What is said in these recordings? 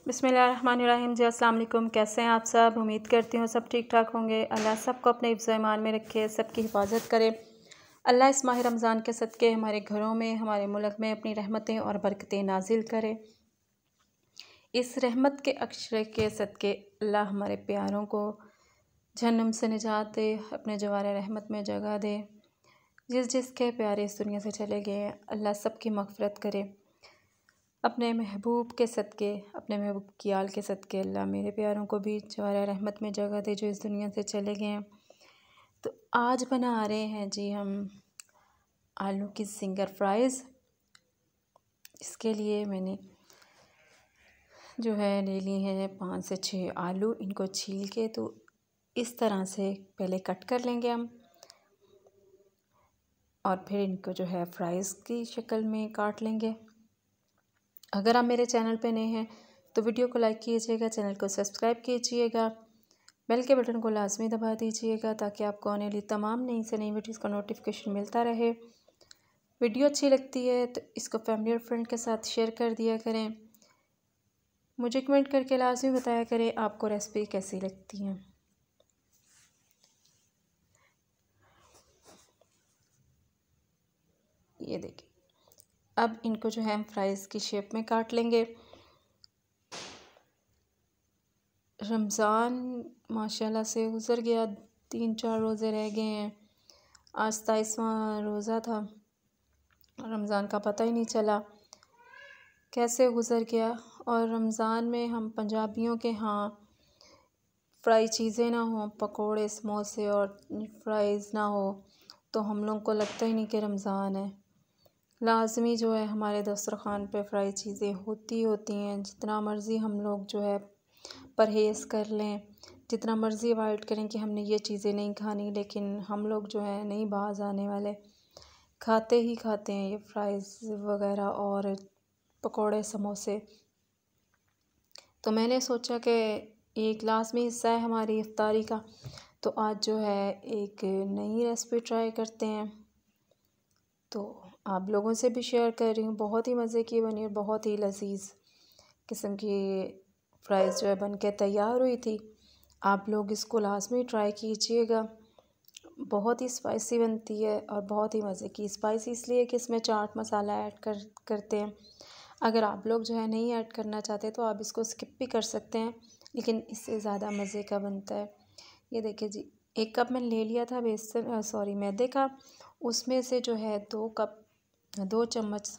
बिस्मिल्लाहिर्रहमानिर्रहीम जी। अस्सलाम वालेकुम। कैसे हैं आप सब? उम्मीद करती हूँ सब ठीक ठाक होंगे। अल्लाह सबको अपने हिफ्ज़-ए-ईमान में रखे, सबकी हिफाजत करे। अल्लाह इस माह रमज़ान के सदक़े हमारे घरों में, हमारे मुल्क में अपनी रहमतें और बरकतें नाजिल करे। इस रहमत के अक्षर के सदक़े अल्लाह हमारे प्यारों को जहन्नम से निजात दे, अपने जवार रहमत में जगह दे। जिसके प्यारे इस दुनिया से चले गए हैं, अल्लाह सबकी मग़फ़िरत करे। अपने महबूब के सदक़े, अपने महबूब की आल के सदक़े अल्लाह मेरे प्यारों को भी जवार रहमत में जगह दे जो इस दुनिया से चले गए हैं। तो आज बना रहे हैं जी हम आलू की ज़िंगर फ्राइज़। इसके लिए मैंने जो है ले ली है 5 से 6 आलू। इनको छील के तो इस तरह से पहले कट कर लेंगे हम, और फिर इनको जो है फ्राइज़ की शक्ल में काट लेंगे। अगर आप मेरे चैनल पे नए हैं तो वीडियो को लाइक कीजिएगा, चैनल को सब्सक्राइब कीजिएगा, बेल के बटन को लाजमी दबा दीजिएगा ताकि आपको आने वाली तमाम नई से नई वीडियोज़ का नोटिफिकेशन मिलता रहे। वीडियो अच्छी लगती है तो इसको फैमिली और फ्रेंड के साथ शेयर कर दिया करें। मुझे कमेंट करके लाजमी बताया करें आपको रेसिपी कैसी लगती है। ये देखिए, अब इनको जो है हम फ्राइज़ की शेप में काट लेंगे। रमज़ान माशाल्लाह से गुज़र गया, 3-4 रोज़े रह गए हैं। आज 27वां रोज़ा था। रमज़ान का पता ही नहीं चला कैसे गुज़र गया। और रमज़ान में हम पंजाबियों के यहाँ फ्राई चीज़ें ना हों, पकोड़े समोसे और फ्राइज़ ना हो तो हम लोग को लगता ही नहीं कि रमज़ान है। लाज़मी जो है हमारे दस्तरख़्वान पे फ्राई चीज़ें होती हैं। जितना मर्ज़ी हम लोग जो है परहेज़ कर लें, जितना मर्ज़ी अवॉइड करें कि हमने ये चीज़ें नहीं खानी, लेकिन हम लोग जो है नहीं बाज आने वाले, खाते ही खाते हैं ये फ्राइज़ वग़ैरह और पकोड़े समोसे। तो मैंने सोचा कि एक लाज़मी हिस्सा है हमारी इफ्तारी का, तो आज जो है एक नई रेसिपी ट्राई करते हैं। तो आप लोगों से भी शेयर कर रही हूँ। बहुत ही मज़े की बनी और बहुत ही लज़ीज़ किस्म की फ्राइज़ जो है बन के तैयार हुई थी। आप लोग इसको लाज़मी ट्राई कीजिएगा। बहुत ही स्पाइसी बनती है और बहुत ही मज़े की। स्पाइसी इसलिए कि इसमें चाट मसाला ऐड करते हैं। अगर आप लोग जो है नहीं ऐड करना चाहते तो आप इसको स्किप भी कर सकते हैं, लेकिन इससे ज़्यादा मज़े का बनता है। ये देखिए जी, 1 कप मैंने ले लिया था मैदे का। उसमें से जो है 2 चम्मच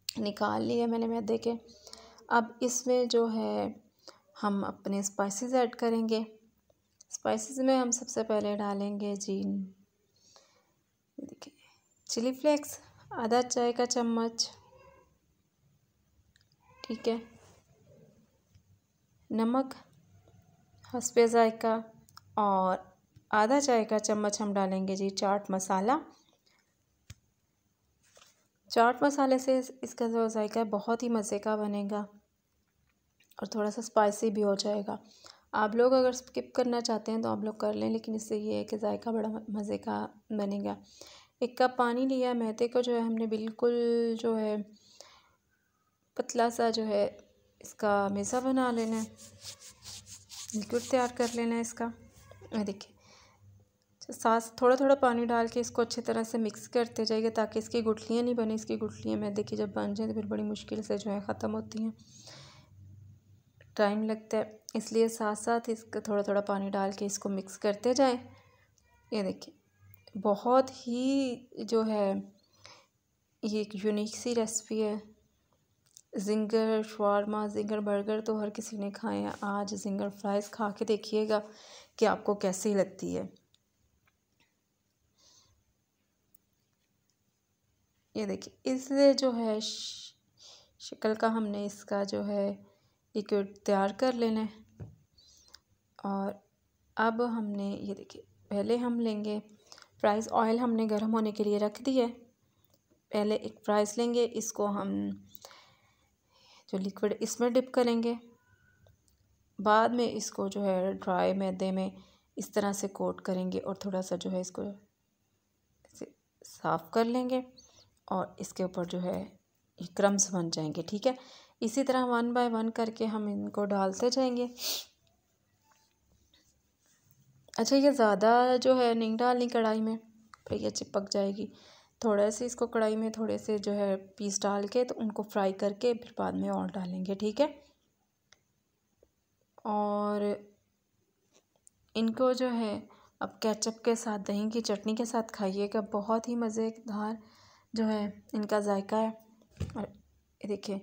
निकाल लिए मैंने मैदे के। अब इसमें जो है हम अपने स्पाइसेस ऐड करेंगे। स्पाइसेस में हम सबसे पहले डालेंगे जी, देखिए, चिली फ्लेक्स आधा चाय का चम्मच, ठीक है। नमक हस्बे ज़ायका, और आधा चाय का चम्मच हम डालेंगे जी चाट मसाला। चाट मसाले से इसका जो ज़ायका है बहुत ही मज़े का बनेगा और थोड़ा सा स्पाइसी भी हो जाएगा। आप लोग अगर स्किप करना चाहते हैं तो आप लोग कर लें, लेकिन इससे ये है कि ज़ायका बड़ा मज़े का बनेगा। 1 कप पानी लिया। मैदे को जो है हमने बिल्कुल जो है पतला सा जो है इसका मेज़ा बना लेना है, लिक्विड तैयार कर लेना है इसका। देखिए, साथ थोड़ा थोड़ा पानी डाल के इसको अच्छी तरह से मिक्स करते जाइए ताकि इसकी गुठलियाँ नहीं बने। इसकी गुठलियाँ मैदे की जब बन जाए तो फिर बड़ी मुश्किल से जो है ख़त्म होती हैं, टाइम लगता है। इसलिए साथ साथ इसका थोड़ा थोड़ा पानी डाल के इसको मिक्स करते जाएं। ये देखिए, बहुत ही जो है ये एक यूनिक सी रेसिपी है। ज़िंगर शवारमा, ज़िंगर बर्गर तो हर किसी ने खाए हैं। आज ज़िंगर फ्राइज़ खा के देखिएगा कि आपको कैसी लगती है। ये देखिए, इसलिए जो है शक्ल का हमने इसका जो है लिक्विड तैयार कर लेना है। और अब हमने ये देखिए, पहले हम लेंगे फ्राइज़ ऑयल, हमने गर्म होने के लिए रख दिया है। पहले एक फ्राइज़ लेंगे, इसको हम जो लिक्विड इसमें डिप करेंगे। बाद में इसको जो है ड्राई मैदे में इस तरह से कोट करेंगे और थोड़ा सा जो है इसको साफ़ कर लेंगे और इसके ऊपर जो है ये क्रम्स बन जाएंगे, ठीक है। इसी तरह 1 बाय 1 करके हम इनको डालते जाएंगे। अच्छा, ये ज़्यादा जो है नहीं डालनी कढ़ाई में, फिर ये चिपक जाएगी। थोड़ा से इसको कढ़ाई में थोड़े से जो है पीस डाल के तो उनको फ्राई करके फिर बाद में और डालेंगे, ठीक है। और इनको जो है अब केचप के साथ, दही की चटनी के साथ खाइएगा, बहुत ही मज़ेदार जो है इनका जायका है। और देखिए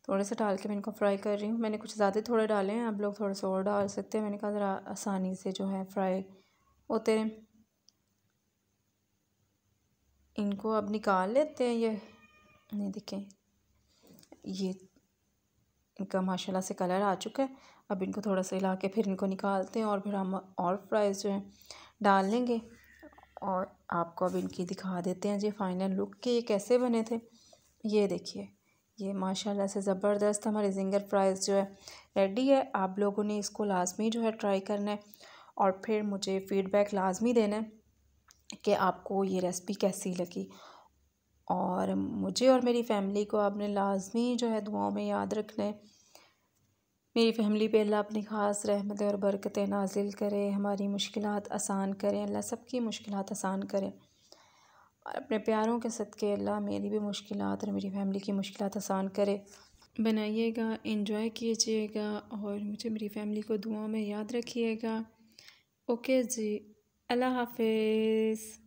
थोड़े से डाल के मैं इनको फ्राई कर रही हूँ। मैंने कुछ ज़्यादा थोड़े डाले हैं, आप लोग थोड़े से और डाल सकते हैं। मैंने कहा ज़रा आसानी से जो है फ्राई होते हैं। इनको अब निकाल लेते हैं। ये देखें, ये इनका माशाल्लाह से कलर आ चुका है। अब इनको थोड़ा सा हिला के फिर इनको निकालते हैं और फिर हम और फ्राइज़ जो हैं डाल लेंगे और आपको अब इनकी दिखा देते हैं जी फाइनल लुक कि ये कैसे बने थे। ये देखिए, ये माशाल्लाह से ज़बरदस्त हमारे ज़िंगर फ्राइज़ जो है रेडी है। आप लोगों ने इसको लाजमी जो है ट्राई करना है और फिर मुझे फ़ीडबैक लाजमी देना है कि आपको ये रेसिपी कैसी लगी। और मुझे और मेरी फ़ैमिली को आपने लाजमी जो है दुआओं में याद रखना है। मेरी फ़ैमिली पे अल्लाह अपनी ख़ास रहमतें और बरकतें नाज़िल करे, हमारी मुश्किलात आसान करें, अल्लाह सबकी मुश्किलात आसान करे। और अपने प्यारों के सदक़े अल्लाह मेरी भी मुश्किलात और मेरी फ़ैमिली की मुश्किलात आसान करे। बनाइएगा, एंजॉय कीजिएगा और मुझे मेरी फ़ैमिली को दुआओं में याद रखिएगा। ओके जी, अल्लाह हाफ़िज़।